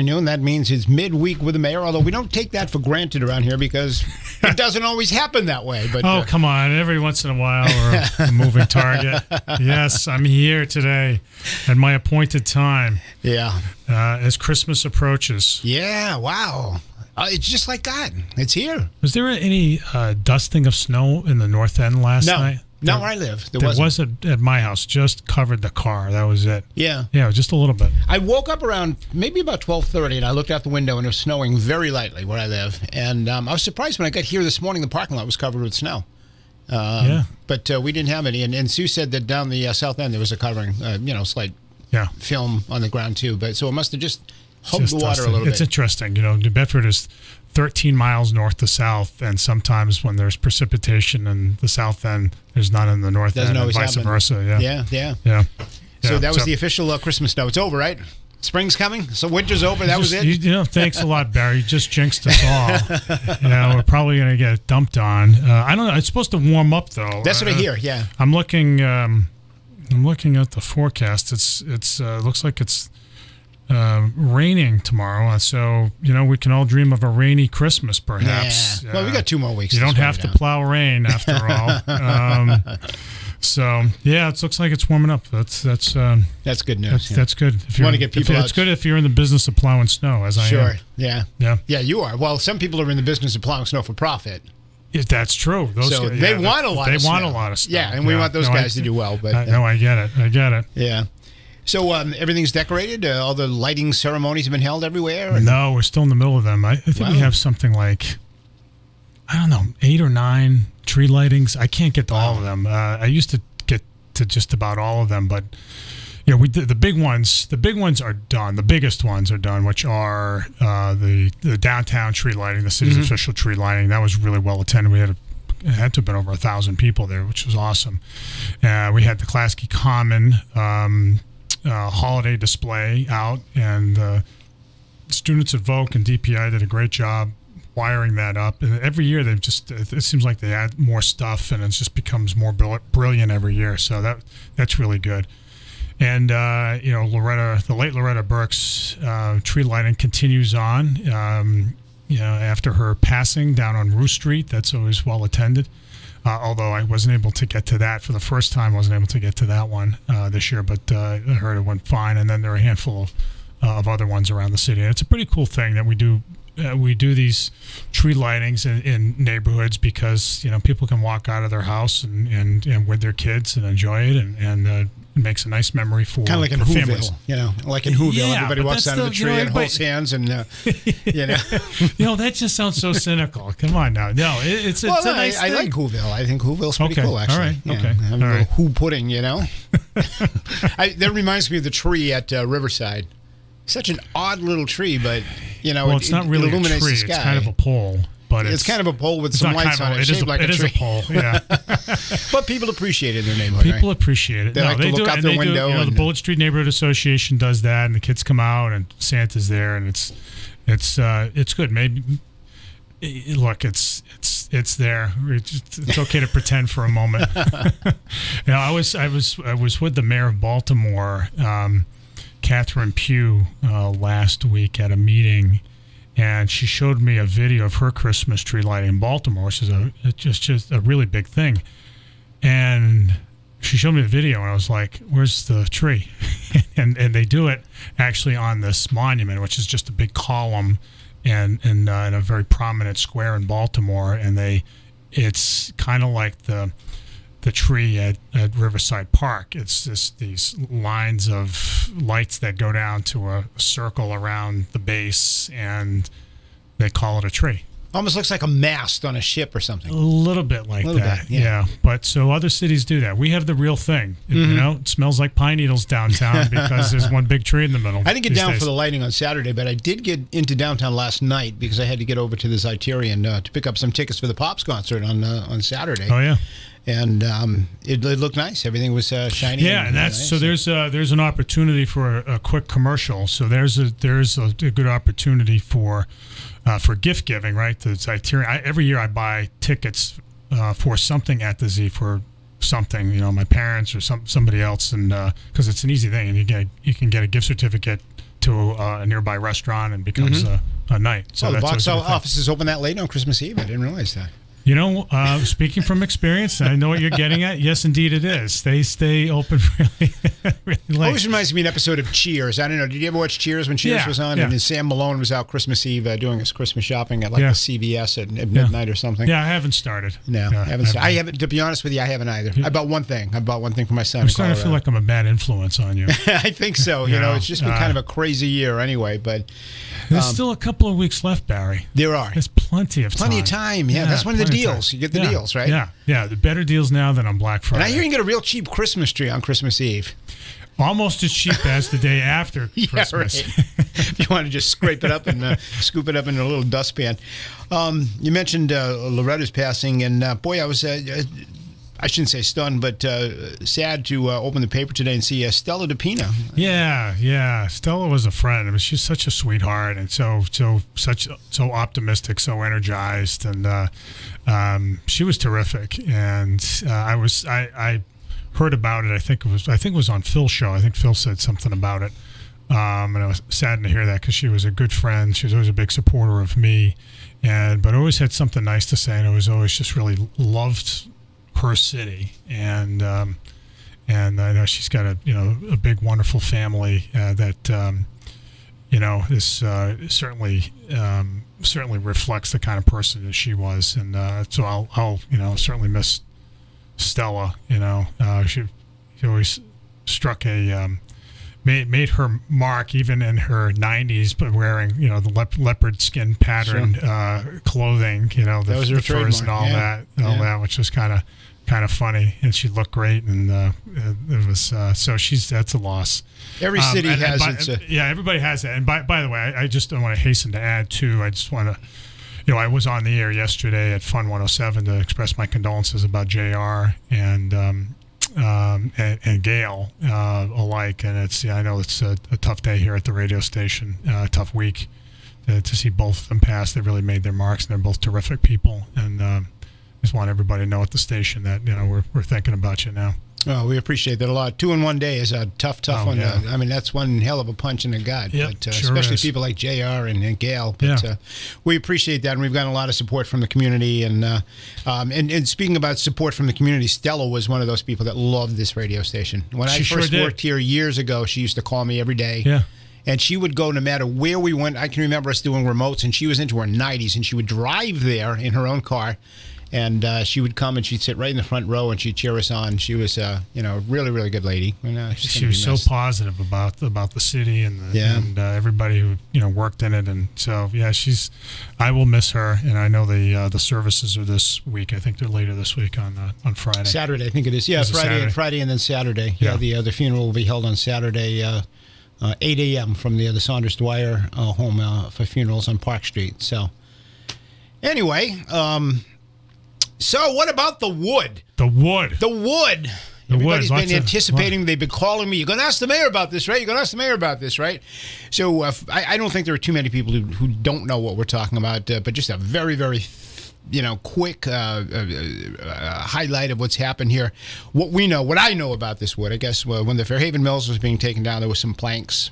afternoon. That means it's midweek with the mayor, although we don't take that for granted around here because it doesn't always happen that way. But come on. Every once in a while we're a moving target. Yes, I'm here today at my appointed time. Yeah. As Christmas approaches. Yeah, wow. It's just like that. It's here. Was there any dusting of snow in the north end last night? No, where I live. There wasn't at my house. Just covered the car. That was it. Yeah. Yeah, just a little bit. I woke up around maybe about 12:30, and I looked out the window, and it was snowing very lightly where I live. And I was surprised when I got here this morning, the parking lot was covered with snow. But we didn't have any. And Sue said that down the south end there was a covering, slight film on the ground, too. But so it must have just hugged the water a little bit. It's interesting. New Bedford is 13 miles north to south, and sometimes when there's precipitation in the south end, there's none in the north end, and vice versa. Yeah. So that was the official Christmas snow. It's over, right? Spring's coming, so winter's over. That was it. Thanks a lot, Barry. You just jinxed us all. We're probably going to get dumped on. I don't know. It's supposed to warm up though. That's what I hear. Yeah. I'm looking at the forecast. It looks like it's raining tomorrow, so we can all dream of a rainy Christmas, perhaps. Yeah. Well, we got 2 more weeks. You don't have to plow rain after all. So it looks like it's warming up. That's good news. That's good. If you want to get people out. It's good if you're in the business of plowing snow, as I am. Sure. Yeah. You are. Well, some people are in the business of plowing snow for profit. That's true. They want a lot of snow. Yeah, and we want those guys to do well. But no, I get it. Yeah. So everything's decorated? All the lighting ceremonies have been held everywhere? No, we're still in the middle of them. I think we have something like, 8 or 9 tree lightings. I can't get to all of them. I used to get to just about all of them, but we did the big ones. The big ones are done. The biggest ones are done, which are the downtown tree lighting, the city's official tree lighting. That was really well attended. It had to have been over 1,000 people there, which was awesome. We had the Klasky Common holiday display out, and students at Voc and DPI did a great job wiring that up. And every year it seems like they add more stuff, and it just becomes more brilliant every year. So that's really good. And the late Loretta Burke's tree lighting continues on. After her passing down on Rue Street, that's always well attended. Although I wasn't able to get to that for the first time, I wasn't able to get to that one this year, but I heard it went fine. And then there are a handful of other ones around the city. And it's a pretty cool thing that we do. We do these tree lightings in neighborhoods because people can walk out of their house and with their kids and enjoy it, and it makes a nice memory for kind of like in families. Whoville, like in Whoville, everybody walks out of the tree and holds hands, and that just sounds so cynical. Come on now, no, it's a nice thing. I like Whoville. I think Whoville's pretty cool, actually. All right, having a little Who pudding, That reminds me of the tree at Riverside. Such an odd little tree, but it's not really a tree. It's kind of a pole, but it's kind of a pole with some lights on it. It's shaped like a tree. It is a pole, yeah. But people appreciate it in their neighborhood. People appreciate it. They like to look out their window. The Bullitt Street Neighborhood Association does that, and the kids come out, and Santa's there, and it's good. Maybe look, it's there. It's okay to pretend for a moment. I was with the mayor of Baltimore, Catherine Pugh, last week at a meeting, and she showed me a video of her Christmas tree lighting in Baltimore, which is just a really big thing. And she showed me the video, and I was like, "Where's the tree?" and they do it actually on this monument, which is just a big column, and in a very prominent square in Baltimore. And it's kind of like the tree at Riverside Park. It's just these lines of lights that go down to a circle around the base, and they call it a tree. Almost looks like a mast on a ship or something. A little bit like that, yeah. But so other cities do that. We have the real thing. It smells like pine needles downtown because there's one big tree in the middle. I didn't get down for the lighting on Saturday, but I did get into downtown last night because I had to get over to the Zeitarian to pick up some tickets for the Pops concert on Saturday. Oh, yeah. And it looked nice. Everything was shiny. Yeah, and that's nice. So there's an opportunity for a quick commercial. So there's a good opportunity for gift giving, right? The Zeitarian. Every year I buy tickets for something at the Z for something. My parents or somebody else, and because it's an easy thing, and you can get a gift certificate to a nearby restaurant and becomes a night. So the box office is open that late on Christmas Eve. I didn't realize that. You know, speaking from experience, I know what you're getting at. Yes, indeed, it is. They stay open really, really late. Always reminds me of an episode of Cheers. I don't know. Did you ever watch Cheers when Cheers was on? Yeah. And then Sam Malone was out Christmas Eve doing his Christmas shopping at the CVS at midnight or something. Yeah, I haven't started. No, I haven't. I haven't. To be honest with you, I haven't either. I bought one thing. I bought one thing for my son. I'm starting to feel like I'm a bad influence on you. I think so. You know, it's just been kind of a crazy year anyway. But there's still a couple of weeks left, Barry. There are. There's plenty of time. Plenty of time. Yeah, that's one of the deals. You get the deals, right? Yeah. The better deals now than on Black Friday. And I hear you can get a real cheap Christmas tree on Christmas Eve. Almost as cheap as the day after Christmas. Right. If you want to just scrape it up and scoop it up in a little dustpan. You mentioned Loretta's passing, and boy, I was, I shouldn't say stunned, but sad to open the paper today and see Stella DePina. Yeah. Stella was a friend. I mean, she's such a sweetheart and so optimistic, so energized, and she was terrific. And I heard about it. I think it was on Phil's show. I think Phil said something about it, and I was saddened to hear that because she was a good friend. She was always a big supporter of me, but always had something nice to say, and I was always just really loved her city, and I know she's got a big wonderful family that is certainly reflects the kind of person that she was, and so I'll certainly miss Stella. She always struck made her mark even in her 90s, but wearing the leopard skin pattern clothing, the furs and all that, which was kind of funny, and she looked great, and it was so that's a loss. Every city has everybody has that. And by the way, I just want to hasten to add too. I just want to, I was on the air yesterday at Fun 107 to express my condolences about JR and Gail alike, and I know it's a tough day here at the radio station, a tough week to see both of them pass. They really made their marks, and they're both terrific people, and just want everybody to know at the station that we're thinking about you now. Oh, we appreciate that a lot. 2 in 1 day is a tough one. Yeah. I mean, that's one hell of a punch in the gut. Yep, but sure especially is. people like JR and Gail. But we appreciate that, and we've gotten a lot of support from the community. And speaking about support from the community, Stella was one of those people that loved this radio station. When I first worked here years ago, she used to call me every day. Yeah. And she would go no matter where we went. I can remember us doing remotes, and she was into her 90s, and she would drive there in her own car. And she would come and she'd sit right in the front row and she'd cheer us on. She was, really, really good lady. She was so positive about the city and everybody who worked in it. And so I will miss her. And I know the services are this week. I think they're later this week on Friday. Saturday, I think it is. Yeah, Friday and then Saturday. Yeah, the funeral will be held on Saturday, 8 a.m. from the Saunders Dwyer home for funerals on Park Street. So anyway. So what about the wood? The wood. Everybody's been anticipating. They've been calling me. You're going to ask the mayor about this, right? So I don't think there are too many people who don't know what we're talking about, but just a very, very quick highlight of what's happened here. What I know about this wood, I guess, when the Fairhaven Mills was being taken down, there was some planks,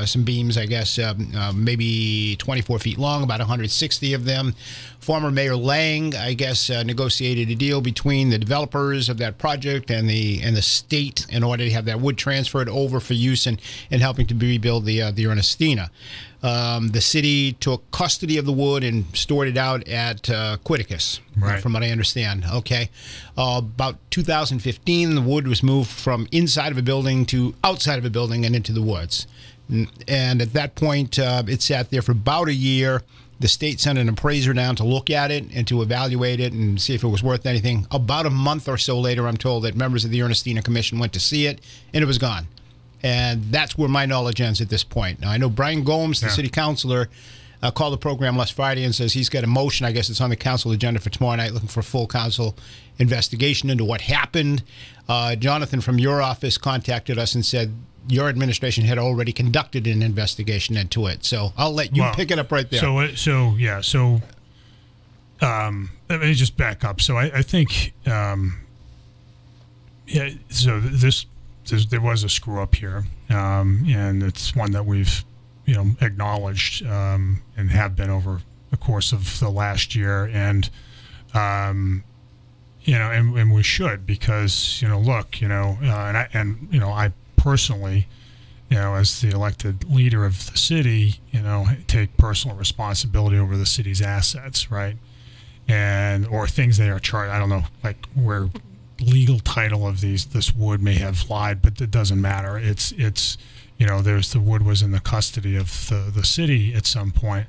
some beams, I guess, maybe 24 feet long, about 160 of them. Former Mayor Lang, I guess, negotiated a deal between the developers of that project and the state in order to have that wood transferred over for use in helping to rebuild the Ernestina. The city took custody of the wood and stored it out at Quiticus, right, from what I understand. Okay. About 2015, the wood was moved from inside of a building to outside of a building and into the woods. And at that point, it sat there for about a year. The state sent an appraiser down to look at it and to evaluate it and see if it was worth anything. About a month or so later, I'm told that members of the Ernestina Commission went to see it, and it was gone. And that's where my knowledge ends at this point. Now, I know Brian Gomes, the city councilor, called the program last Friday and says he's got a motion, I guess it's on the council agenda for tomorrow night, looking for a full council investigation into what happened. Jonathan from your office contacted us and said your administration had already conducted an investigation into it. So I'll let you pick it up right there. So let me just back up. So I think, so there was a screw up here, and it's one that we've acknowledged and have been over the course of the last year, and and we should, because look, I personally, as the elected leader of the city, take personal responsibility over the city's assets, right? Or things they are charged. I don't know, like where legal title of this wood may have lied, but it doesn't matter. It's the wood was in the custody of the city at some point,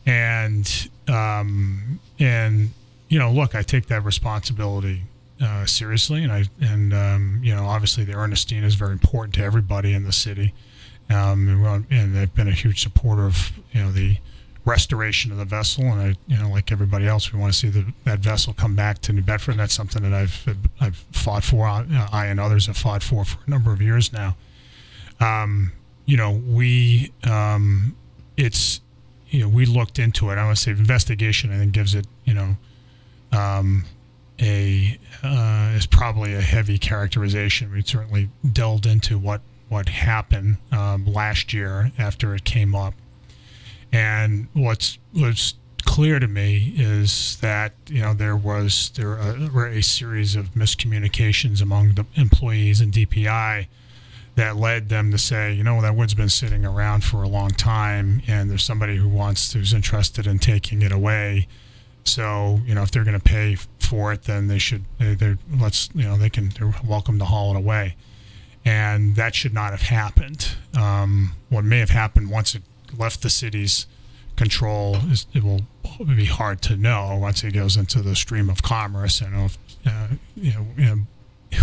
and look, I take that responsibility seriously, and obviously the Ernestina is very important to everybody in the city, and they've been a huge supporter of the restoration of the vessel, and like everybody else, we want to see that vessel come back to New Bedford. And that's something that I've fought for. I and others have fought for a number of years now. We looked into it. I want to say investigation, I think, gives it is probably a heavy characterization. We certainly delved into what happened last year after it came up. And what's clear to me is that there were a series of miscommunications among the employees and DPI that led them to say, that wood's been sitting around for a long time, and there's somebody who's interested in taking it away. So if they're going to pay for it, then they're welcome to haul it away, and that should not have happened. What may have happened once it left the city's control it will be hard to know once it goes into the stream of commerce.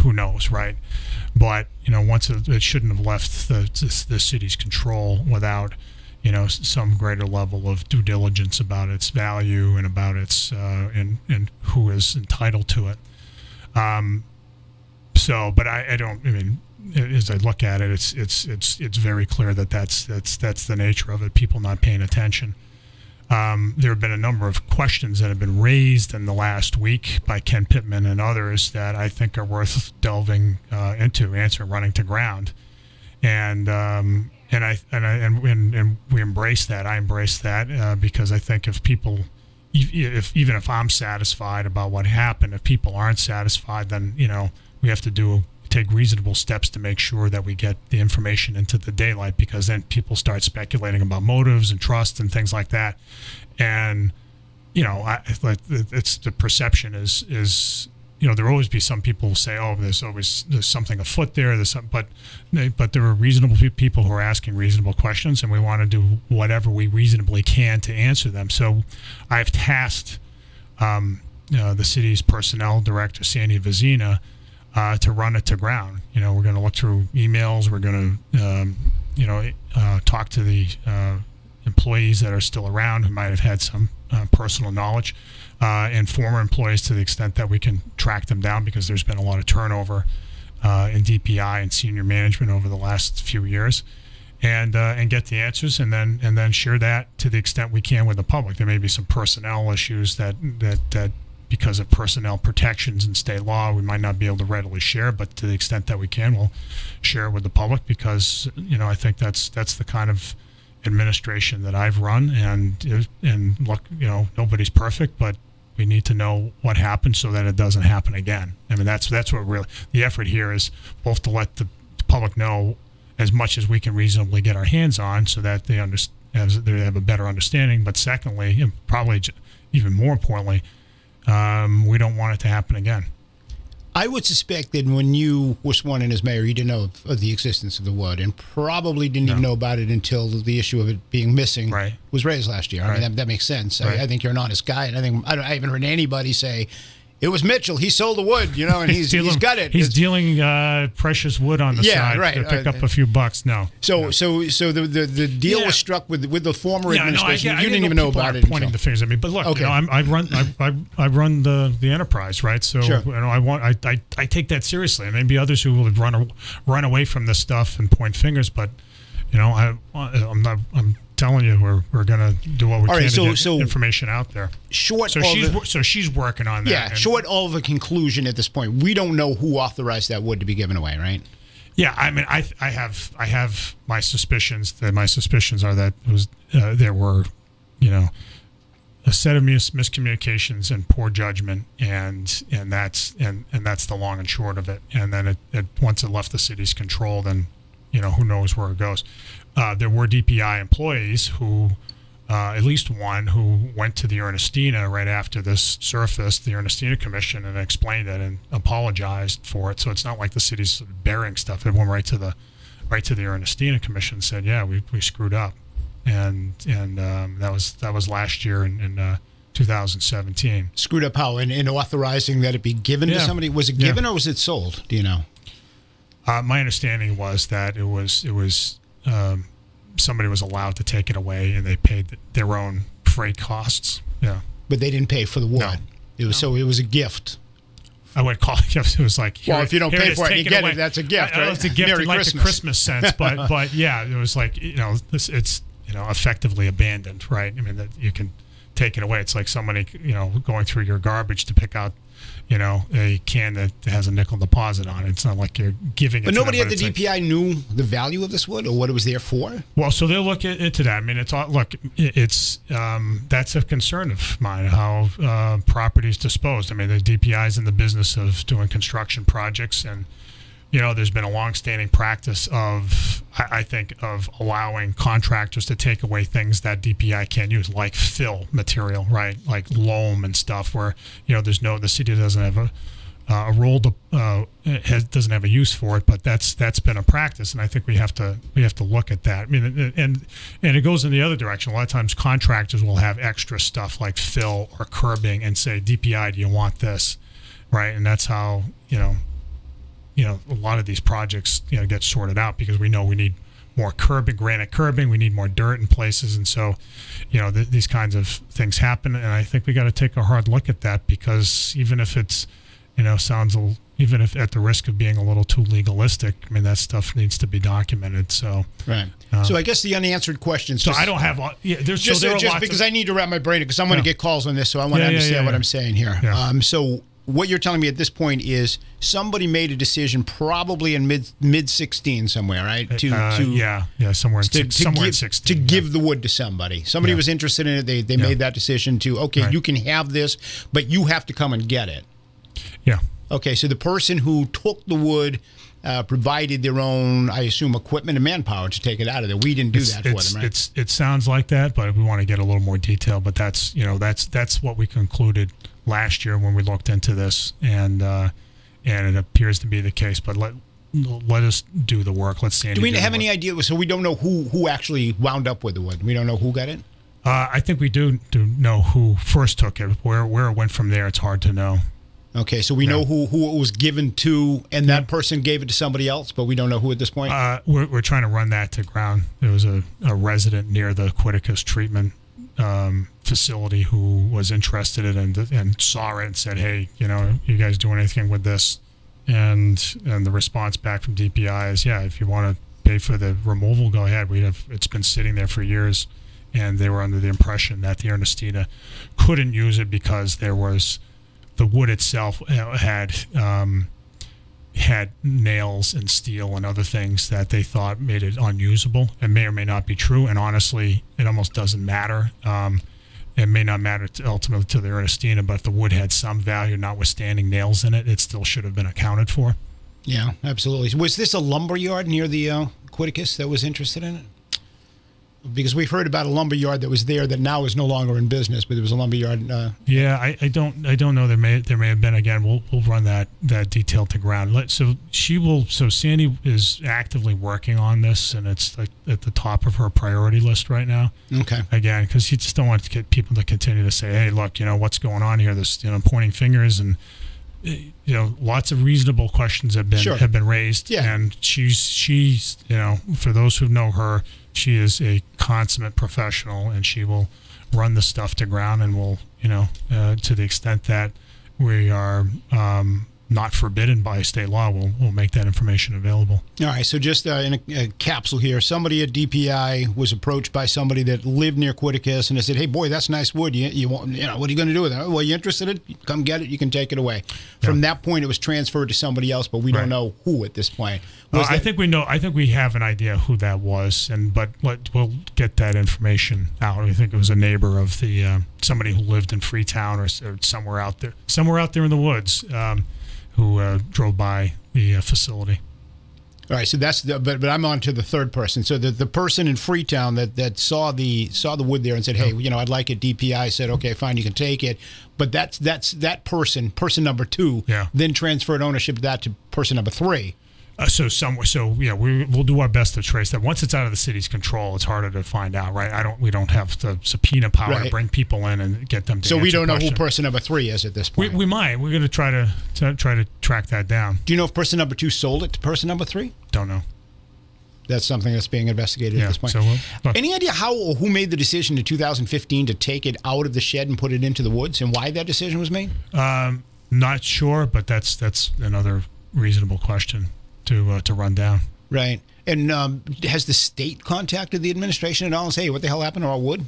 Who knows, right? But once it shouldn't have left the city's control without some greater level of due diligence about its value and about its and who is entitled to it. But I don't. I mean, as I look at it, it's very clear that that's the nature of it. People not paying attention. There have been a number of questions that have been raised in the last week by Ken Pittman and others that I think are worth delving into, running to ground, and we embrace that. I embrace that because I think if people, even if I'm satisfied about what happened, if people aren't satisfied, then we have to take reasonable steps to make sure that we get the information into the daylight, because then people start speculating about motives and trust and things like that. And it's the perception is there'll always be some people who say, oh, there's something afoot there. But there are reasonable people who are asking reasonable questions, and we want to do whatever we reasonably can to answer them. So I've tasked the city's personnel director, Sandy Vizina, to run it to ground. We're going to look through emails. We're going to, talk to the employees that are still around who might have had some personal knowledge, and former employees to the extent that we can track them down, because there's been a lot of turnover in DPI and senior management over the last few years, and get the answers, and then share that to the extent we can with the public. There may be some personnel issues that because of personnel protections and state law, we might not be able to readily share, but to the extent that we can, we'll share it with the public, because I think that's the kind of administration that I've run, and look, nobody's perfect, but we need to know what happened so that it doesn't happen again. I mean, that's what really the effort here is, both to let the public know as much as we can reasonably get our hands on, so that they have a better understanding. But secondly, and probably even more importantly, we don't want it to happen again. I would suspect that when you were sworn in as mayor, you didn't know of the existence of the wood, and probably didn't even know about it until the issue of it being missing was raised last year. I mean, that makes sense. I think you're an honest guy, and I haven't heard anybody say, it was Mitchell, he sold the wood, and he's got it. He's dealing precious wood on the side to pick up a few bucks. No. So the deal was struck with the former administration. I you didn't even know about it. Pointing the fingers at me, but look, I run the enterprise, right? So I take that seriously. And maybe others who will run away from this stuff and point fingers, but I'm telling you, we're going to do what we can to get information out there. So she's working on that. Yeah, short of a conclusion at this point. We don't know who authorized that wood to be given away, right? Yeah, I mean, I have my suspicions. That my suspicions are that it was there were, a set of miscommunications and poor judgment, and that's the long and short of it. And then it once it left the city's control, then who knows where it goes. There were DPI employees who, at least one, who went to the Ernestina right after this surfaced, the Ernestina Commission, and explained it and apologized for it. So it's not like the city's burying stuff. It went right to the Ernestina Commission and said, yeah, we screwed up. And that was last year in 2017. Screwed up how? In authorizing that it be given to somebody? Was it given or was it sold? Do you know? My understanding was that it was somebody was allowed to take it away, and they paid their own freight costs. Yeah, but they didn't pay for the wood. No. So it was a gift. I would call it. It was like, if you don't pay for it, you get it. That's a gift, right? It's a gift Merry in like Christmas. the Christmas sense, but yeah, it was like it's effectively abandoned, right? I mean, that you can take it away. It's like somebody going through your garbage to pick out a can that has a nickel deposit on it. It's not like you're giving it to them. But nobody at the DPI knew the value of this wood or what it was there for? Well, so they'll look into that. I mean, it's that's a concern of mine, how property is disposed. I mean, the DPI is in the business of doing construction projects, and there's been a long-standing practice of, I think, of allowing contractors to take away things that DPI can't use, like fill material, right? Like loam and stuff, where the city doesn't have a role to doesn't have a use for it, but that's been a practice, and I think we have to look at that. I mean, and it goes in the other direction. A lot of times, contractors will have extra stuff like fill or curbing and say, DPI, do you want this, right? And that's how a lot of these projects get sorted out, because we know we need more granite curbing, we need more dirt in places, and so these kinds of things happen, and I think we got to take a hard look at that, because even if it's even if at the risk of being a little too legalistic, I mean, that stuff needs to be documented. So right. So I guess the unanswered questions. So I don't have. There's just because I need to wrap my brain, because I'm going to get calls on this, so I want to understand what I'm saying here. Yeah. So what you're telling me at this point is somebody made a decision, probably in mid 16 somewhere, right? Somewhere in 16. To give the wood to somebody. Somebody was interested in it. They made that decision to, you can have this, but you have to come and get it. Yeah. Okay, so the person who took the wood provided their own, I assume, equipment and manpower to take it out of there. We didn't do that for them, right? It sounds like that, but we want to get a little more detail. But that's what we concluded last year when we looked into this, and it appears to be the case. But let us do the work. Let's see. Do we have any idea? So we don't know who actually wound up with the wood. We don't know who got it. I think we do know who first took it. Where it went from there, it's hard to know. Okay, so we know who it was given to, and that person gave it to somebody else, but we don't know who at this point? We're trying to run that to ground. There was a resident near the Quiticus treatment facility who was interested in it and saw it and said, hey, you guys doing anything with this? And the response back from DPI is, yeah, if you want to pay for the removal, go ahead. It's been sitting there for years, and they were under the impression that the Ernestina couldn't use it because the wood itself had nails and steel and other things that they thought made it unusable. It may or may not be true, and honestly, it almost doesn't matter. It may not matter ultimately to the Ernestina, but if the wood had some value, notwithstanding nails in it, it still should have been accounted for. Yeah, absolutely. Was this a lumber yard near the Quiticus that was interested in it? Because we've heard about a lumber yard that was there that now is no longer in business, but there was a lumber yard. I don't know. There may have been. Again, we'll run that detail to ground. So Sandy is actively working on this, and it's like at the top of her priority list right now. Okay. Again, because you just don't want to get people to continue to say, "Hey, look, what's going on here?" This, pointing fingers, and lots of reasonable questions have been raised. Yeah. And she's for those who know her, she is a consummate professional, and she will run the stuff to ground, and will to the extent that we are not forbidden by state law, we'll make that information available. All right. So just in a capsule here, somebody at DPI was approached by somebody that lived near Quiticus, and they said, "Hey, boy, that's nice wood. You want, what are you going to do with it? Well, you interested in it? Come get it. You can take it away." From that point, it was transferred to somebody else, but we don't know who at this point. I think we know. I think we have an idea who that was, but we'll get that information out. I think it was a neighbor of the somebody who lived in Freetown or somewhere out there in the woods. Who drove by the facility. All right, so that's but I'm on to the third person. So the person in Freetown that saw the wood there and said, "Hey, I'd like it." DPI said, "Okay, fine, you can take it." But that's that person number 2, then transferred ownership of that to person number 3. We'll do our best to trace that. Once it's out of the city's control, it's harder to find out, right? We don't have the subpoena power to bring people in and get them to. So we don't know who person number 3 is at this point. We might. We're going to try to track that down. Do you know if person number 2 sold it to person number 3? Don't know. That's something that's being investigated at this point. Any idea how or who made the decision in 2015 to take it out of the shed and put it into the woods, and why that decision was made? Not sure, but that's another reasonable question to run down. Right. And has the state contacted the administration at all and say, "Hey, what the hell happened to our wood?"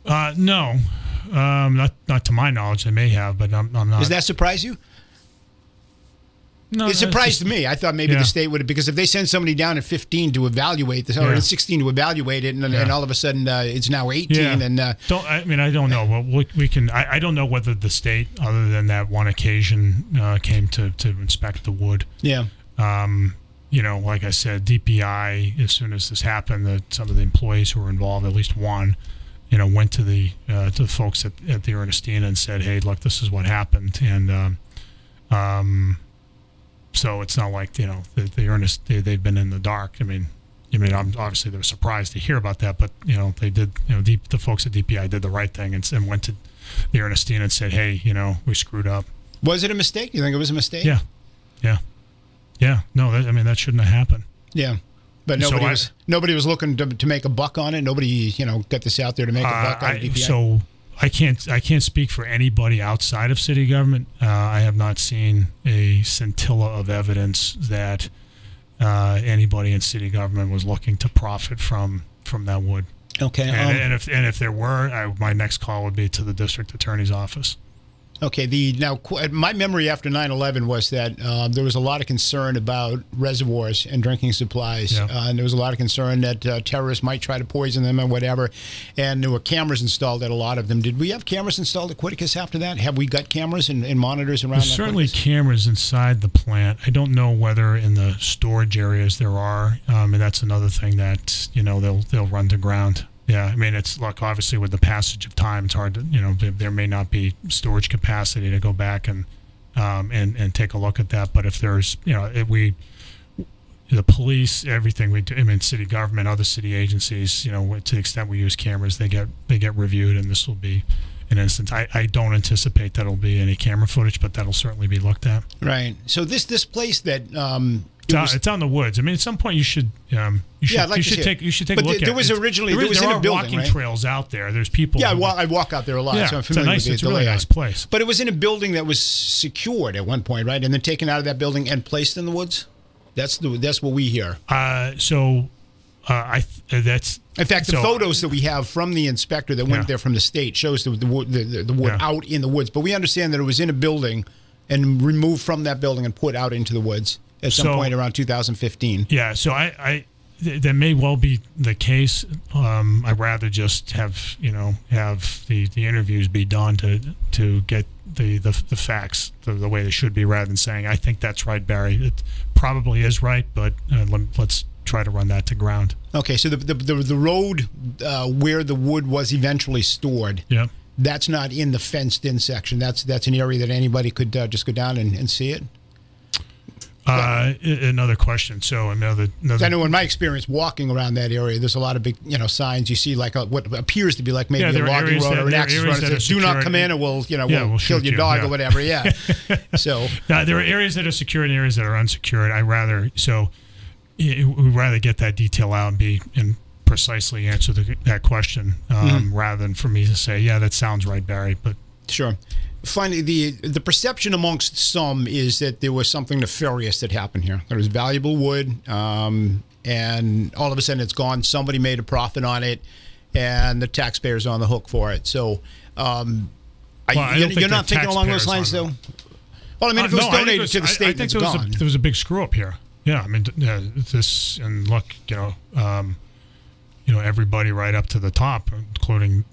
No, not to my knowledge. They may have, but I'm not. Does that surprise you? No, it surprised me. I thought maybe the state would have, because if they send somebody down at 15 to evaluate this, or at 16 to evaluate it, and all of a sudden it's now 18, and I don't know. Well, we can. I don't know whether the state, other than that one occasion, came to inspect the wood. Yeah. Like I said, DPI, as soon as this happened, some of the employees who were involved, at least one, went to the folks at the Ernestina and said, "Hey, look, this is what happened," and so it's not like they've been in the dark. I mean, obviously they were surprised to hear about that, but they did. The folks at DPI did the right thing and went to the Ernestina and said, "Hey, we screwed up." Was it a mistake? You think it was a mistake? Yeah. No, that shouldn't have happened. Yeah, but nobody was looking to make a buck on it. Nobody got this out there to make a buck on DPI. So I can't speak for anybody outside of city government. I have not seen a scintilla of evidence that anybody in city government was looking to profit from that wood. Okay. And if there were, my next call would be to the district attorney's office. Okay. My memory after 9/11 was that there was a lot of concern about reservoirs and drinking supplies, and there was a lot of concern that terrorists might try to poison them and whatever. And there were cameras installed at a lot of them. Did we have cameras installed at Quiticus after that? Have we got cameras and monitors around? There's certainly cameras inside the plant. I don't know whether in the storage areas there are, and that's another thing that they'll run to ground. Yeah, it's obviously with the passage of time, it's hard to there may not be storage capacity to go back and take a look at that. But if there's the police, everything we do, city government, other city agencies, to the extent we use cameras, they get reviewed, and this will be an instance. I don't anticipate that'll be any camera footage, but that'll certainly be looked at. Right. So this place that. It's out in the woods. At some point you should take a look at it. There was in a building, walking trails out there. There's people. Yeah, I walk out there a lot. Yeah, so I'm familiar with it's a really nice place. But it was in a building that was secured at one point, right? And then taken out of that building and placed in the woods. That's what we hear. That's. In fact, the photos that we have from the inspector that went there from the state shows the wood out in the woods. But we understand that it was in a building and removed from that building and put out into the woods at some point around 2015. Yeah, so that may well be the case. I'd rather just have the interviews be done to get the facts the way they should be, rather than saying, "I think that's right, Barry." It probably is right, but let's try to run that to ground. Okay, so the road where the wood was eventually stored. Yeah. That's not in the fenced-in section. That's an area that anybody could just go down and see it. Another question. So I know in my experience walking around that area, there's a lot of big, signs. You see like what appears to be like maybe a logging road or an access road that says, "Do not come in, or we'll kill your dog," or whatever. Yeah. So there are areas that are secured and areas that are unsecured. We'd rather get that detail out and precisely answer that question rather than for me to say, "Yeah, that sounds right, Barry." But sure. finally, the perception amongst some is that there was something nefarious that happened here. There was valuable wood, and all of a sudden it's gone. Somebody made a profit on it, and the taxpayer's on the hook for it. So, you're not thinking along those lines, though? Well, I mean, if it was donated to the state, it's gone. There was a big screw up here. Yeah, I mean, this, and look, everybody right up to the top, including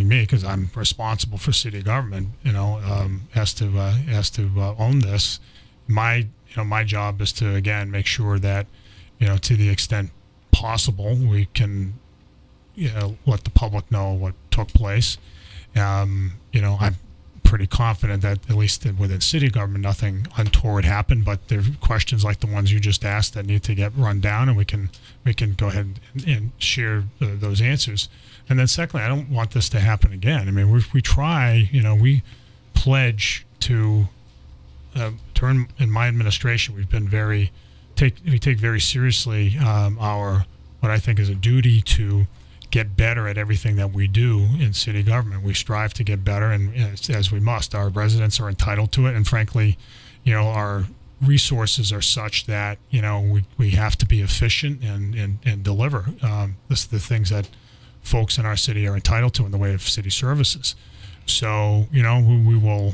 me, because I'm responsible for city government. Has to own this. My job is to again make sure that to the extent possible we can let the public know what took place. I'm pretty confident that at least within city government nothing untoward happened, but there are questions like the ones you just asked that need to get run down, and we can go ahead and share those answers. And then secondly, I don't want this to happen again. I mean, we try, we pledge to during in my administration we've been we take very seriously our what I think is a duty to get better at everything that we do in city government. We strive to get better, and as we must. Our residents are entitled to it, and frankly, our resources are such that we have to be efficient and deliver the things that folks in our city are entitled to in the way of city services. So we will.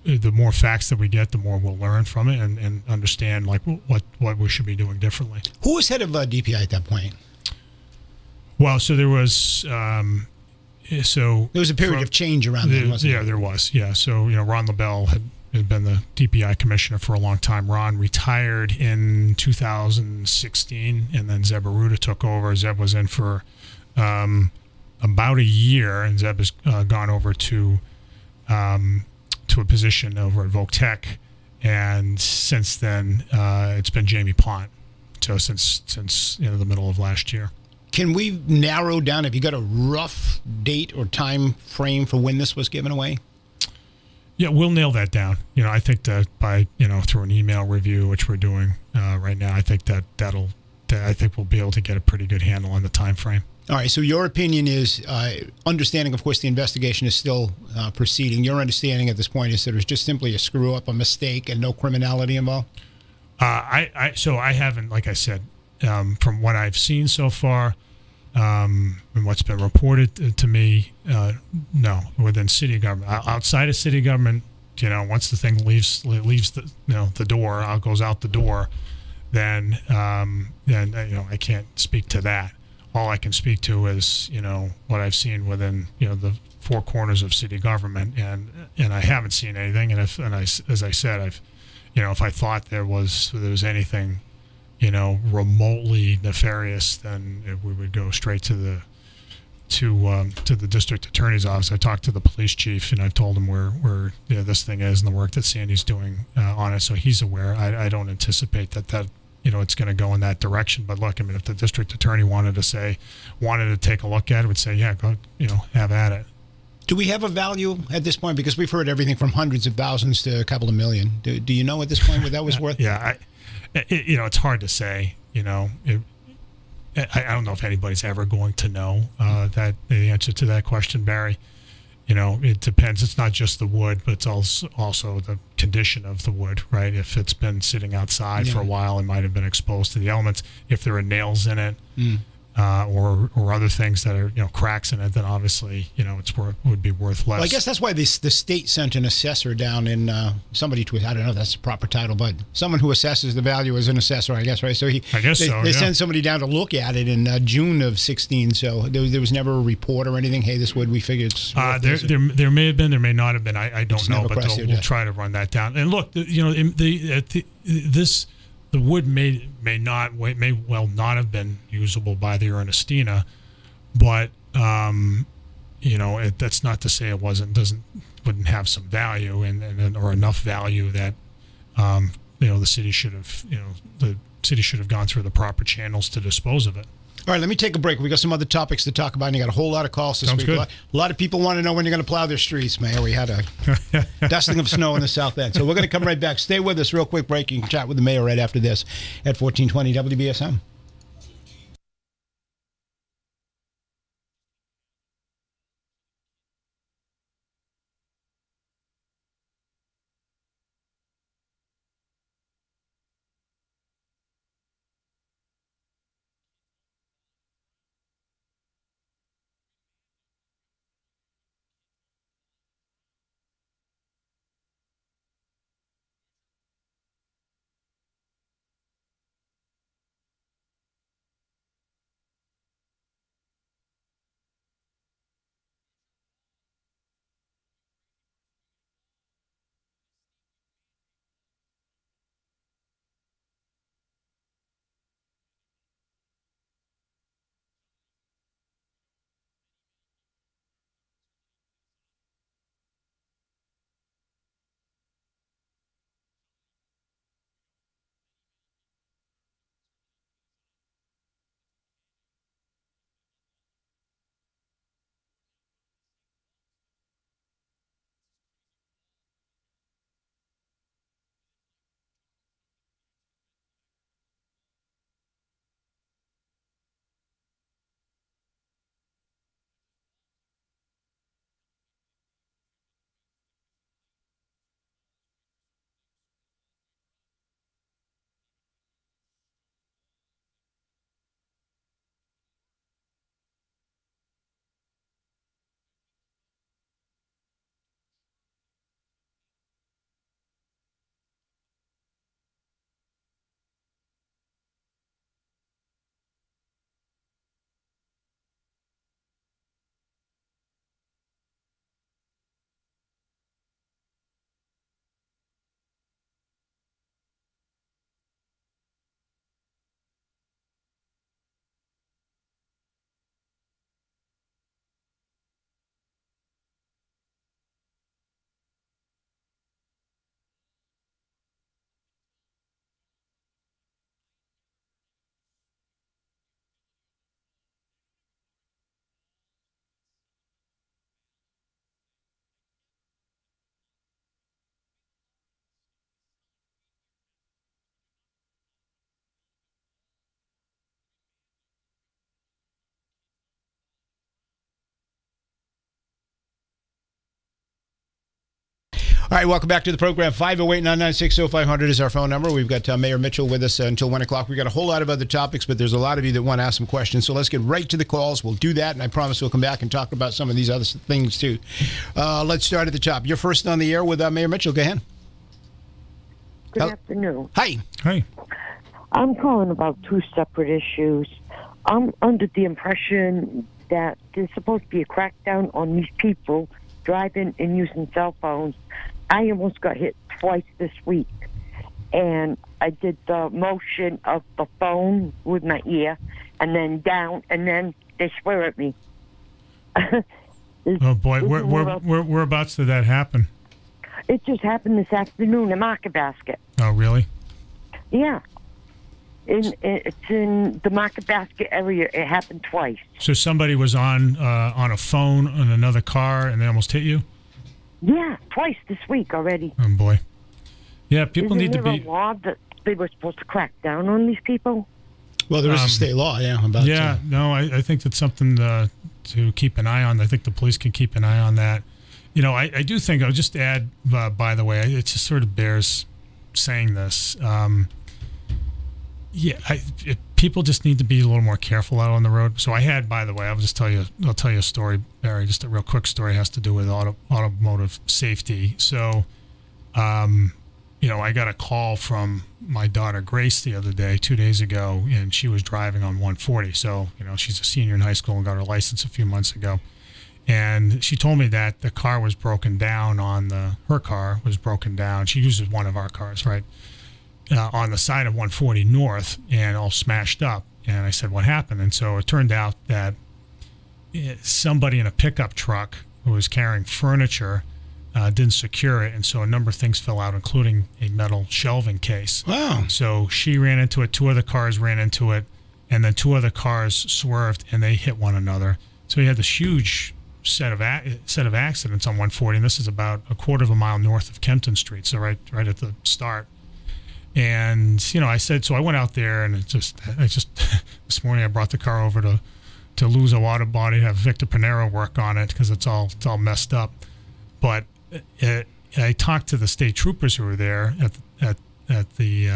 The more facts that we get, the more we'll learn from it and understand like what we should be doing differently. Who was head of DPI at that point? Well, so there was there was a period of change around then, wasn't there? Yeah, there was. Yeah, so Ron LaBelle had been the DPI commissioner for a long time. Ron retired in 2016, and then Zeb Aruda took over. Zeb was in for about a year, and Zeb has gone over to a position over at Voc Tech, and since then it's been Jamie Pont. So since the middle of last year. Can we narrow down, have you got a rough date or time frame for when this was given away? Yeah, we'll nail that down. I think that by, through an email review, which we're doing right now, I think I think we'll be able to get a pretty good handle on the time frame. All right, so your opinion is, understanding, of course, the investigation is still proceeding. Your understanding at this point is that it was just simply a screw-up, a mistake, and no criminality involved? So I haven't, like I said, from what I've seen so far, and what's been reported to me, no. Within city government, outside of city government, once the thing leaves the door, goes out the door, then I can't speak to that. All I can speak to is what I've seen within the four corners of city government, and I haven't seen anything. As I said, if I thought there was anything remotely nefarious, then we would go straight to the district attorney's office. I talked to the police chief, and I've told him where this thing is and the work that Sandy's doing on it, so he's aware. I don't anticipate that it's going to go in that direction. But look, I mean, if the district attorney wanted to take a look at it, would say, yeah, go, have at it. Do we have a value at this point? Because we've heard everything from hundreds of thousands to a couple of million. Do you know at this point what that was worth? Yeah, it's hard to say. I don't know if anybody's ever going to know that the answer to that question, Barry. It depends. It's not just the wood, but it's also the condition of the wood, right? If it's been sitting outside for a while, it might have been exposed to the elements. If there are nails in it, or other things that are cracks in it, then obviously would be worth less. Well, I guess that's why the state sent an assessor down in somebody to, I don't know if that's the proper title, but someone who assesses the value is an assessor, I guess, right? So they sent somebody down to look at it in June of 16. So there was never a report or anything. Hey, this would, we figured it's there may have been, there may not have been. I don't know, but we'll try to run that down. And look, the wood may well not have been usable by the Ernestina, but that's not to say it wouldn't have some value and or enough value that the city should have gone through the proper channels to dispose of it. All right, let me take a break. We got some other topics to talk about, and you got a whole lot of calls this week. Good. A lot of people want to know when you're going to plow their streets, Mayor. We had a dusting of snow in the south end. So we're going to come right back. Stay with us. Real quick break. You can chat with the mayor right after this at 1420 WBSM. All right, welcome back to the program. 508-996-0500 is our phone number. We've got Mayor Mitchell with us until 1 o'clock. We've got a whole lot of other topics, but there's a lot of you that want to ask some questions. So let's get right to the calls. We'll do that, and I promise we'll come back and talk about some of these other things, too. Let's start at the top. You're first on the air with Mayor Mitchell. Go ahead. Good afternoon. Hi. Hi. I'm calling about two separate issues. I'm under the impression that there's supposed to be a crackdown on these people driving and using cell phones. I almost got hit twice this week, and I did the motion of the phone with my ear, and then down, and then they swear at me. Oh boy, whereabouts did that happen? It just happened this afternoon in Market Basket. Oh, really? Yeah. It's in the Market Basket area. It happened twice. So somebody was on a phone in another car, and they almost hit you? Yeah, twice this week already. Oh, boy. Yeah, people need to be... Isn't there a law that they were supposed to crack down on these people? Well, there is a state law, about no, I think that's something to keep an eye on. I think the police can keep an eye on that. You know, I do think, I'll just add, by the way, it just sort of bears saying this. People just need to be a little more careful out on the road. So I had, by the way, I'll tell you a story, Barry, just a real quick story. It has to do with automotive safety. So, I got a call from my daughter Grace the other day, 2 days ago, and she was driving on 140. So, she's a senior in high school and got her license a few months ago. And she told me that the car was broken down her car was broken down. She uses one of our cars, right? On the side of 140 North, and all smashed up. And I said, what happened? And so it turned out that somebody in a pickup truck who was carrying furniture didn't secure it, and so a number of things fell out, including a metal shelving case. Wow. So she ran into it, two other cars ran into it, and then two other cars swerved, and they hit one another. So he had this huge set of accidents on 140, and this is about a quarter of a mile north of Kempton Street, so right at the start. And I said, so I went out there, and I just this morning I brought the car over to Luzo Auto Body to have Victor Pinero work on it because it's all messed up. But I talked to the state troopers who were there at the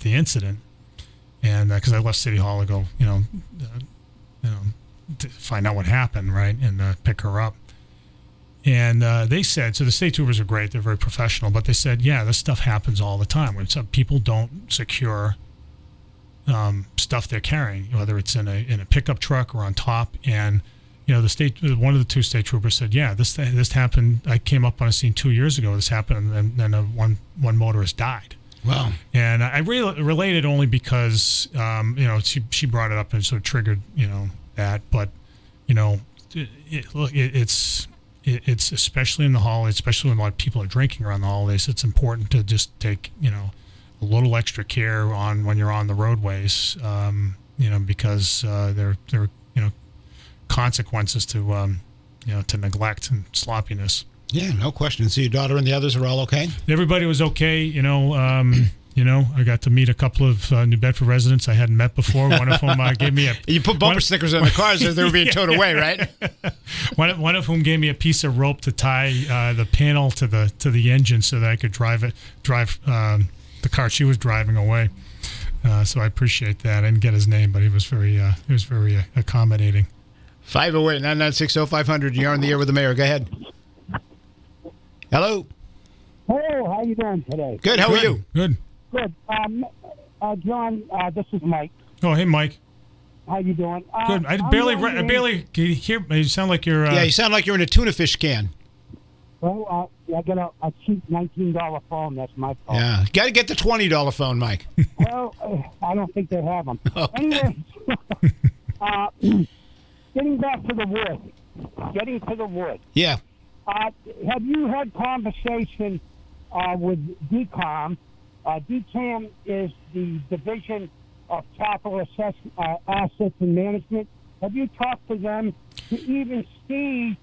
incident, and because I left City Hall to go to find out what happened, right, and pick her up. And they said, so the state troopers are great, they're very professional, but they said, yeah, this stuff happens all the time. When some people don't secure stuff they're carrying, whether it's in a pickup truck or on top. And one of the two state troopers said, yeah, this happened. I came up on a scene 2 years ago. This happened, and then one motorist died. Wow. And I related only because she brought it up and sort of triggered that. But it's especially in the holidays, especially when a lot of people are drinking around the holidays, it's important to just take, a little extra care when you're on the roadways, because there are consequences to neglect and sloppiness. Yeah, no question. So your daughter and the others are all okay? Everybody was okay. I got to meet a couple of New Bedford residents I hadn't met before. One of whom gave me You put bumper stickers on the cars so they were being towed away, right? One of whom gave me a piece of rope to tie the panel to the engine so that I could drive the car she was driving away. So I appreciate that. I didn't get his name, but he was very accommodating. 508-996-0500. You're on the air with the mayor. Go ahead. Hello. Hello. How you doing today? Good. How are you? Good. Good. John, this is Mike. Oh, hey, Mike. How you doing? Good. I barely can you hear. You sound like you're. Yeah, you sound like you're in a tuna fish can. Well, I got a cheap $19 phone. That's my phone. Yeah, got to get the $20 phone, Mike. Well, I don't think they have them. Okay. Anyway, getting back to the wood. Yeah. Have you had conversation with DCOM? DCAM is the Division of Capital Assets and Management. Have you talked to them to even see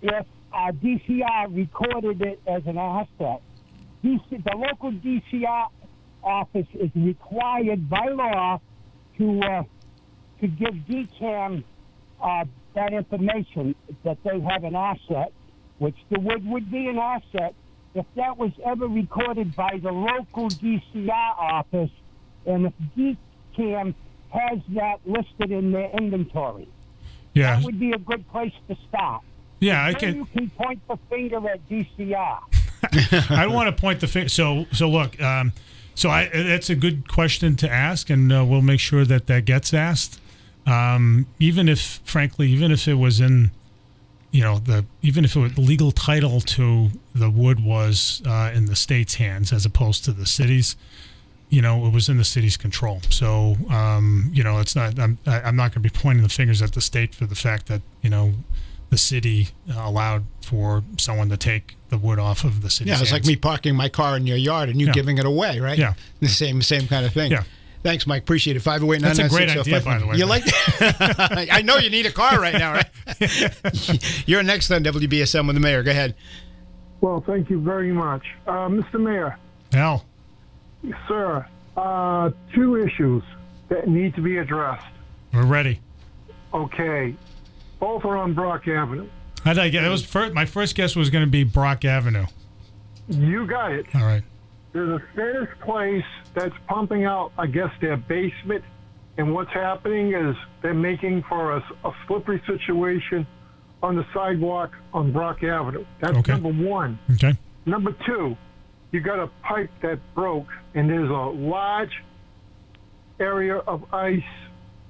if DCR recorded it as an asset? The local DCR office is required by law to give DCAM that information that they have an asset, which the wood would be an asset, if that was ever recorded by the local DCR office, and if DCAM has that listed in their inventory. Yeah. That would be a good place to start. Yeah, I then can. You can point the finger at DCR. I don't want to point the finger. So look. That's a good question to ask, and we'll make sure that gets asked. Even if it was in, even if it was legal title to the wood was in the state's hands as opposed to the city's, it was in the city's control. So, it's not. I'm not going to be pointing the fingers at the state for the fact that the city allowed for someone to take the wood off of the city's hands. It's like me parking my car in your yard and you giving it away, right? Yeah, the same kind of thing. Yeah. Thanks, Mike. Appreciate it. 508-996-0500. That's a great idea, by the way. You like that? I know you need a car right now, right? You're next on WBSM with the mayor. Go ahead. Well, thank you very much. Mr. Mayor. Al. Sir, 2 issues that need to be addressed. We're ready. Okay. Both are on Brock Avenue. My first guess was going to be Brock Avenue. You got it. All right. There's a Spanish place that's pumping out, I guess, their basement. And what's happening is they're making for a slippery situation on the sidewalk on Brock Avenue. That's okay. number 1. Okay. Number 2, you got a pipe that broke, and there's a large area of ice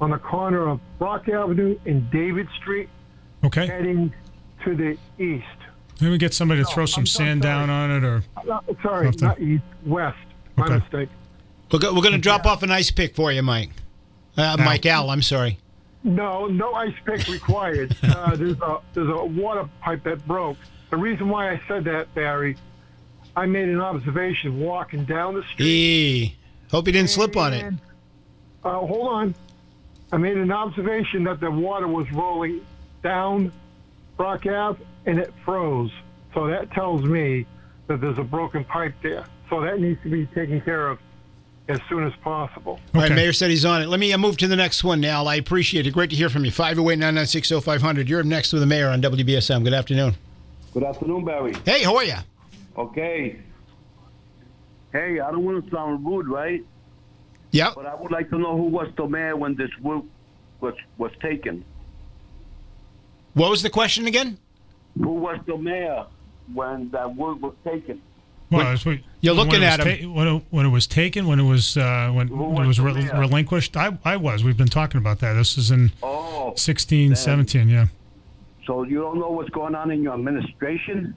on the corner of Brock Avenue and David Street, heading to the east. Maybe get somebody to throw some sand down on it, or sorry, something. not east, west. My mistake. We're going to drop off an ice pick for you, Mike. Mike Al, I'm sorry. No ice pick required. There's a water pipe that broke. The reason why I said that, Barry, I made an observation walking down the street. Hope you didn't slip on it. Hold on. I made an observation that the water was rolling down Brock Ave, and it froze. So that tells me that there's a broken pipe there. So that needs to be taken care of as soon as possible. All right, Mayor said he's on it. Let me move to the next one now. I appreciate it. Great to hear from you. 508-996-0500. You're up next with the mayor on WBSM. Good afternoon. Good afternoon, Barry. Hey, how are you? Okay. Hey, I don't want to sound rude, right? Yeah. But I would like to know who was the mayor when this wood was taken. What was the question again? Who was the mayor when that wood was taken? Well, you're looking at him when it was taken, when it was relinquished. I was. We've been talking about that. This is in 16, 17. Yeah. So you don't know what's going on in your administration?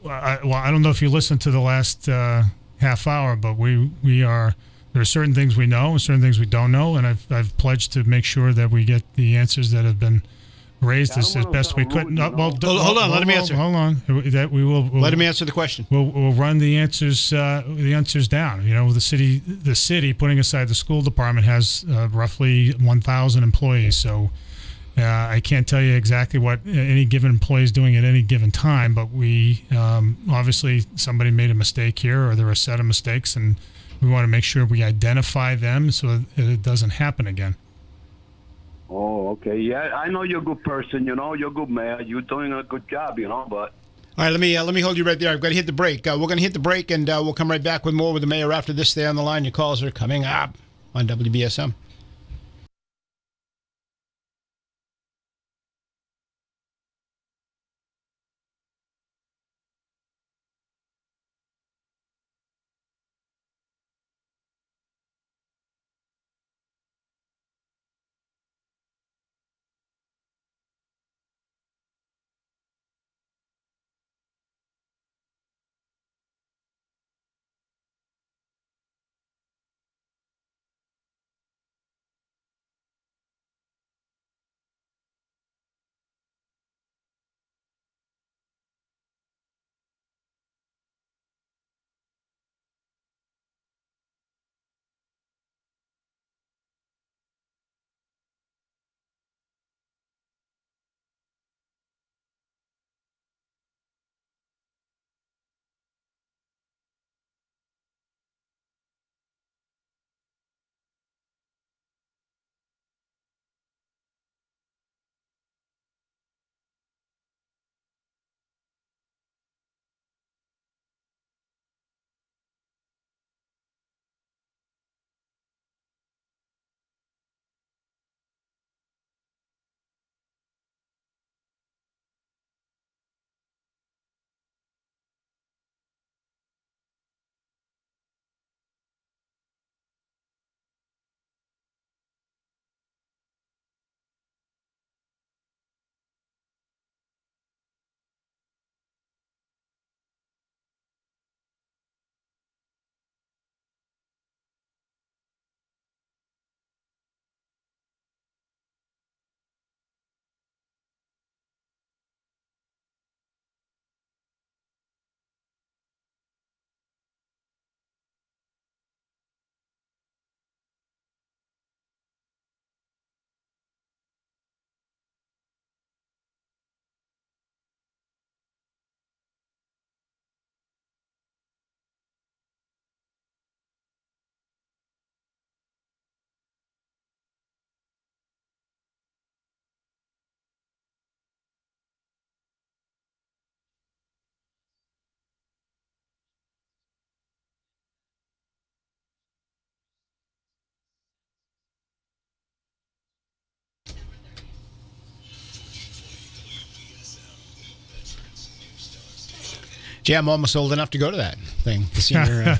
I don't know if you listened to the last half hour, but we are. There are certain things we know and certain things we don't know, and I've pledged to make sure that we get the answers that have been raised as best we could. Hold on, let him answer. Hold on, that we will let him answer the question. We'll run the answers down. The city, putting aside the school department, has roughly 1,000 employees. So I can't tell you exactly what any given employee is doing at any given time, but we obviously somebody made a mistake here, or there are a set of mistakes, and we want to make sure we identify them so that it doesn't happen again. Oh, okay. Yeah, I know you're a good person. You're a good mayor. You're doing a good job. But all right, let me hold you right there. I've got to hit the break. We're going to hit the break, and we'll come right back with more with the mayor after this. Stay on the line. Your calls are coming up on WBSM. Gee, I'm almost old enough to go to that thing. The senior,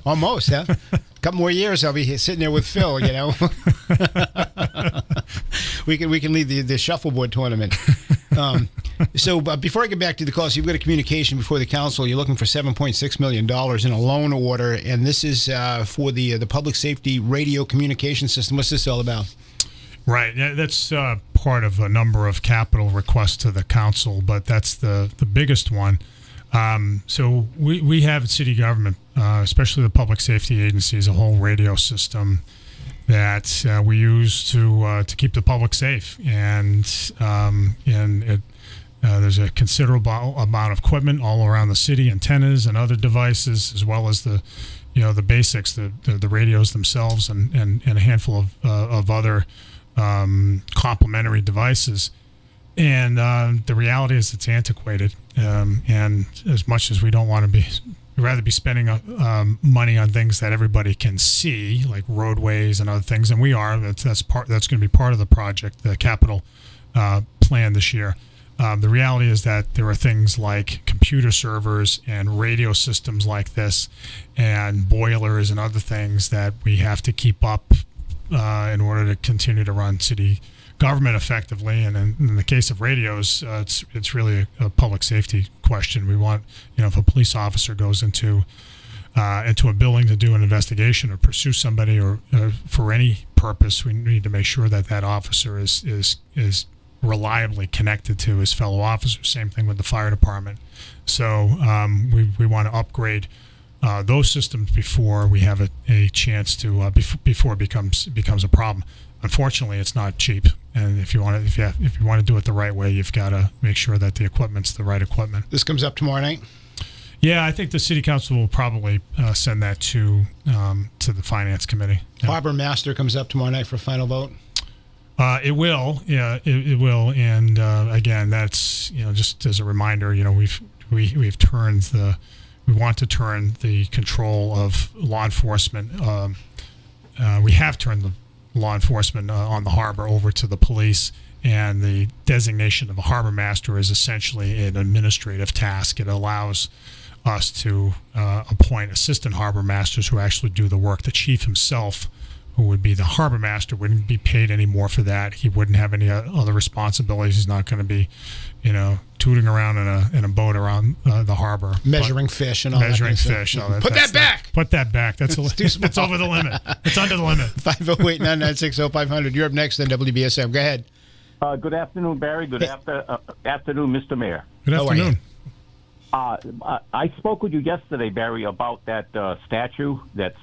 almost, huh? A couple more years, I'll be sitting there with Phil. You know, we can lead the shuffleboard tournament. So before I get back to the calls, you've got a communication before the council. You're looking for $7.6 million in a loan order, and this is for the public safety radio communication system. What's this all about? Right. Yeah, that's part of a number of capital requests to the council, but that's the biggest one. So we have in city government, especially the public safety agencies, a whole radio system that we use to keep the public safe, and there's a considerable amount of equipment all around the city, antennas and other devices, as well as the basics, the radios themselves, and a handful of other complementary devices. And the reality is it's antiquated, and as much as we don't want to be, we'd rather be spending money on things that everybody can see, like roadways and other things, and we are. That's going to be part of the project, the capital plan this year. The reality is that there are things like computer servers and radio systems like this, and boilers and other things that we have to keep up in order to continue to run city government effectively. And in the case of radios, it's really a public safety question. We want, if a police officer goes into a building to do an investigation or pursue somebody or for any purpose, we need to make sure that officer is reliably connected to his fellow officers. Same thing with the fire department. So we want to upgrade those systems before we have a chance to before it becomes a problem. Unfortunately, it's not cheap, and if you want to do it the right way, you've got to make sure that the equipment's the right equipment. This comes up tomorrow night. Yeah, I think the city council will probably send that to the finance committee. Yeah. Harbor Master comes up tomorrow night for a final vote. It will, yeah, it will, and again, that's just as a reminder, we've turned we want to turn the control of law enforcement. We have turned the law enforcement on the harbor over to the police, and the designation of a harbor master is essentially an administrative task. It allows us to appoint assistant harbor masters who actually do the work. The chief himself, who would be the harbor master, wouldn't be paid any more for that. He wouldn't have any other responsibilities. He's not going to be, tooting around in a boat around the harbor, measuring fish and all that. Measuring fish. Put that back. Put that back. That's that's over the limit. It's under the limit. 508-996-0500. You're up next on WBSM. Go ahead. Good afternoon, Barry. Good afternoon, Mr. Mayor. Good afternoon. I spoke with you yesterday, Barry, about that statue that's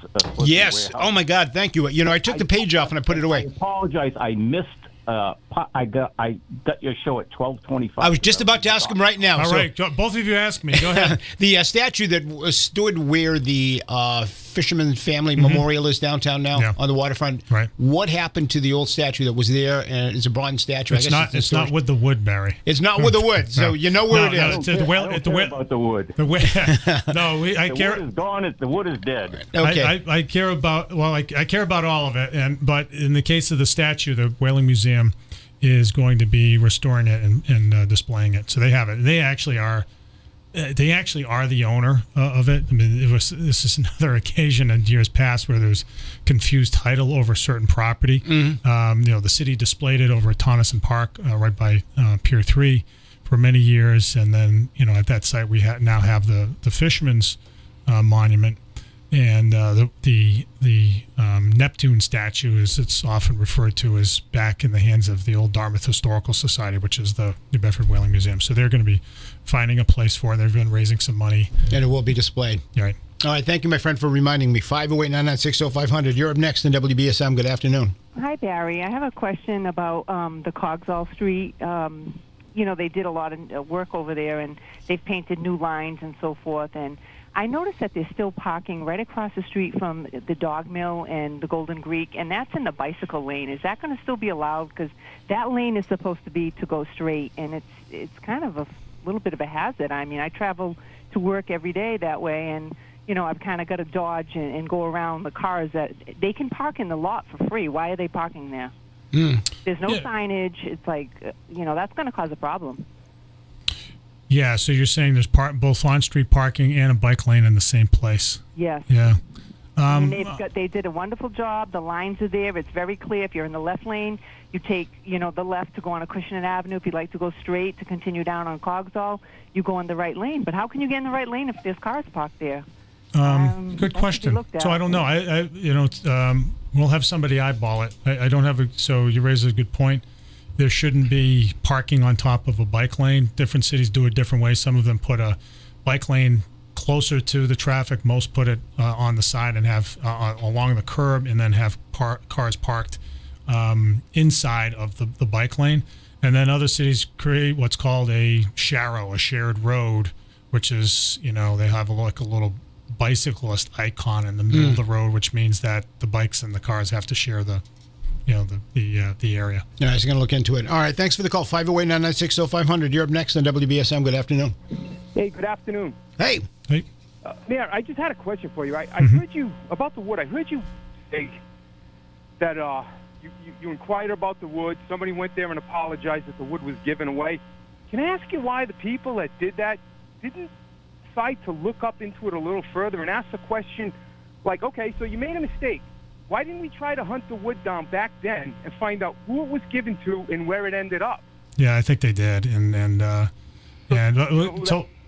yes. Oh my God, thank you. I took the page off and I put it away. I apologize. I missed. I got your show at 12:25. I was just about to ask him right now. All right, both of you ask me. Go ahead. The statue that stood where the Fisherman Family Memorial is downtown now on the waterfront. Right. What happened to the old statue that was there? And it's a bronze statue. It's not with the wood, Barry. It's not with the wood. So you know where it is. I don't care about the wood. The wood is gone. The wood is dead. Okay. I care about I care about all of it, but in the case of the statue, the Whaling Museum is going to be restoring it and displaying it. So they have it. They actually are the owner of it. I mean, this is another occasion in years past where there's confused title over certain property. Mm-hmm. The city displayed it over at Tonneson Park, right by Pier 3, for many years, and then at that site we now have the Fisherman's Monument. And the Neptune statue, as it's often referred to, is back in the hands of the old Dartmouth Historical Society, which is the New Bedford Whaling Museum. So they're going to be finding a place for it. They've been raising some money. And it will be displayed. Right. All right. Thank you, my friend, for reminding me. 508-996-0500. You're up next in WBSM. Good afternoon. Hi, Barry. I have a question about the Cogsall Street. They did a lot of work over there, and they've painted new lines and so forth, and I noticed that there's still parking right across the street from the Dog Mill and the Golden Greek, and that's in the bicycle lane. Is that going to still be allowed? Because that lane is supposed to be to go straight, and it's kind of a little bit of a hazard. I mean, I travel to work every day that way, and I've kind of got to dodge and go around the cars that they can park in the lot for free. Why are they parking there? There's no signage. It's like that's going to cause a problem. Yeah, so you're saying there's both on-street parking and a bike lane in the same place. Yes. Yeah. And they did a wonderful job. The lines are there. It's very clear. If you're in the left lane, you take the left to go on Acushnet Avenue. If you'd like to go straight to continue down on Cogsall, you go in the right lane. But how can you get in the right lane if there's cars parked there? Good question. So I don't know. We'll have somebody eyeball it. I don't have so you raise a good point. There shouldn't be parking on top of a bike lane. Different cities do it different ways. Some of them put a bike lane closer to the traffic. Most put it on the side and have along the curb, and then have cars parked inside of the bike lane. And then other cities create what's called a shared road, which is, they have a little bicyclist icon in the middle of the road, which means that the bikes and the cars have to share the area. Yeah, I was going to look into it. All right, thanks for the call. 508-996-0500. You're up next on WBSM. Good afternoon. Hey, good afternoon. Hey. Mayor, I just had a question for you. I heard you about the wood. I heard you say that you inquired about the wood. Somebody went there and apologized that the wood was given away. Can I ask you why the people that did that didn't decide to look up into it a little further and ask the question, like, okay, so you made a mistake. Why didn't we try to hunt the wood down back then and find out who it was given to and where it ended up? Yeah, I think they did,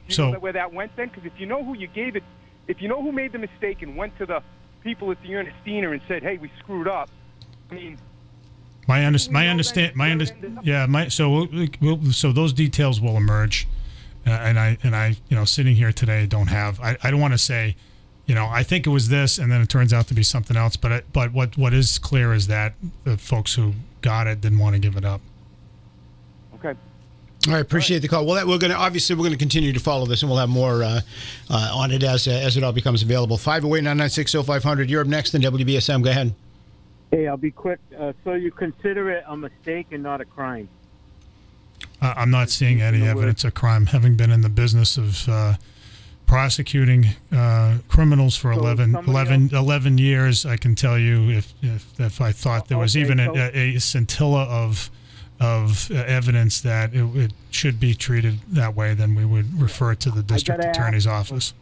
So where that went then? Because if you know who you gave it, if you know who made the mistake and went to the people at the Ernestina and said, "Hey, we screwed up," I mean, so those details will emerge, and I sitting here today don't have. I don't want to say, I think it was this, and then it turns out to be something else. But what is clear is that the folks who got it didn't want to give it up. Okay. All right, appreciate the call. Well, we're going to continue to follow this, and we'll have more on it as it all becomes available. 508-996-0500. You're up next on WBSM. Go ahead. Hey, I'll be quick. So you consider it a mistake and not a crime? I'm not seeing any evidence of crime. Having been in the business of prosecuting criminals for 11 years, I can tell you if I thought there was even a scintilla of evidence that it should be treated that way, then we would refer it to the district attorney's office.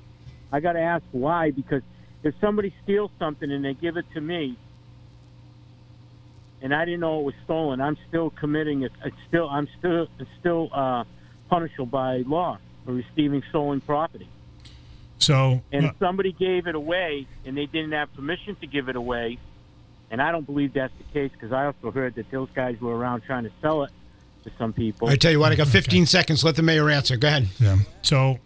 I got to ask why, because if somebody steals something and they give it to me, and I didn't know it was stolen, I'm still committing it. I'm still punishable by law for receiving stolen property. So, and if somebody gave it away and they didn't have permission to give it away, and I don't believe that's the case, because I also heard that those guys were around trying to sell it to some people. I tell you what, I got 15 seconds. Let the mayor answer. Go ahead. Yeah. So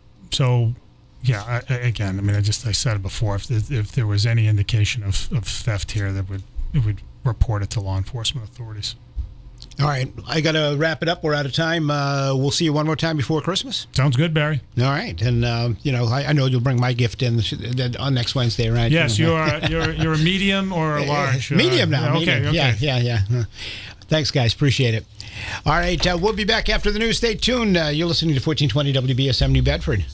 yeah. Again, I mean, I said it before. If there was any indication of theft here, it would report it to law enforcement authorities. All right, I got to wrap it up. We're out of time. We'll see you one more time before Christmas. Sounds good, Barry. All right, and I know you'll bring my gift in on next Wednesday, right? Yes, you're a medium or a large. Medium now. Okay. Yeah. Thanks, guys. Appreciate it. All right, we'll be back after the news. Stay tuned. You're listening to 1420 WBSM New Bedford.